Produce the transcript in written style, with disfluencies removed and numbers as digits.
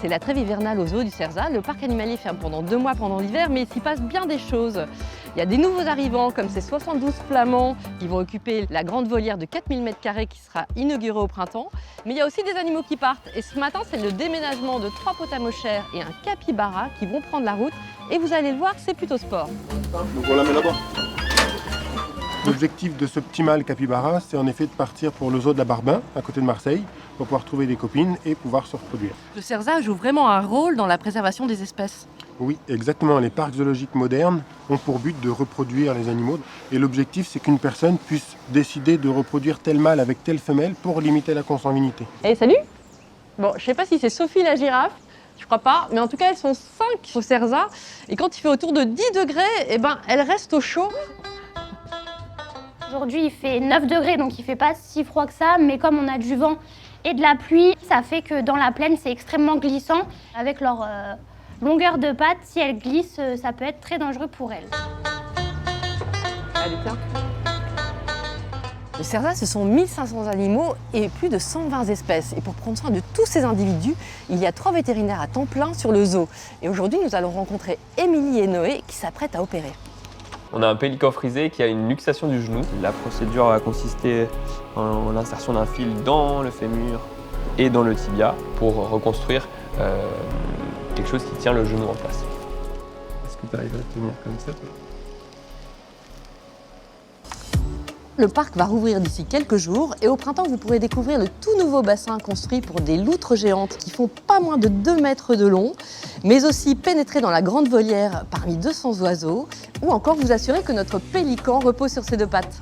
C'est la trêve hivernale au zoo du Cerzat. Le parc animalier ferme pendant 2 mois pendant l'hiver, mais il s'y passe bien des choses. Il y a des nouveaux arrivants, comme ces 72 flamands qui vont occuper la grande volière de 4000 m² qui sera inaugurée au printemps. Mais il y a aussi des animaux qui partent. Et ce matin, c'est le déménagement de 3 potamochères et un capybara qui vont prendre la route. Et vous allez le voir, c'est plutôt sport. Donc on la met là-bas. L'objectif de ce petit mâle capybara, c'est en effet de partir pour le zoo de la Barbin, à côté de Marseille, pour pouvoir trouver des copines et pouvoir se reproduire. Le Cerzat joue vraiment un rôle dans la préservation des espèces. Oui, exactement. Les parcs zoologiques modernes ont pour but de reproduire les animaux. Et l'objectif, c'est qu'une personne puisse décider de reproduire tel mâle avec telle femelle pour limiter la consanguinité. Eh, salut! Bon, je sais pas si c'est Sophie la girafe, je crois pas, mais en tout cas, elles sont 5 au Cerzat. Et quand il fait autour de 10 degrés, eh ben, elles restent au chaud. Aujourd'hui, il fait 9 degrés, donc il fait pas si froid que ça, mais comme on a du vent et de la pluie, ça fait que dans la plaine, c'est extrêmement glissant. Avec leur longueur de pattes, si elles glissent, ça peut être très dangereux pour elles. Allez, tiens. Le Cerzat, ce sont 1500 animaux et plus de 120 espèces. Et pour prendre soin de tous ces individus, il y a 3 vétérinaires à temps plein sur le zoo. Et aujourd'hui, nous allons rencontrer Émilie et Noé qui s'apprêtent à opérer. On a un pélican frisé qui a une luxation du genou. La procédure va consister en l'insertion d'un fil dans le fémur et dans le tibia pour reconstruire quelque chose qui tient le genou en place. Est-ce que tu arrives à tenir comme ça, toi ? Le parc va rouvrir d'ici quelques jours et au printemps, vous pourrez découvrir le tout nouveau bassin construit pour des loutres géantes qui font pas moins de 2 mètres de long, mais aussi pénétrer dans la grande volière parmi 200 oiseaux ou encore vous assurer que notre pélican repose sur ses 2 pattes.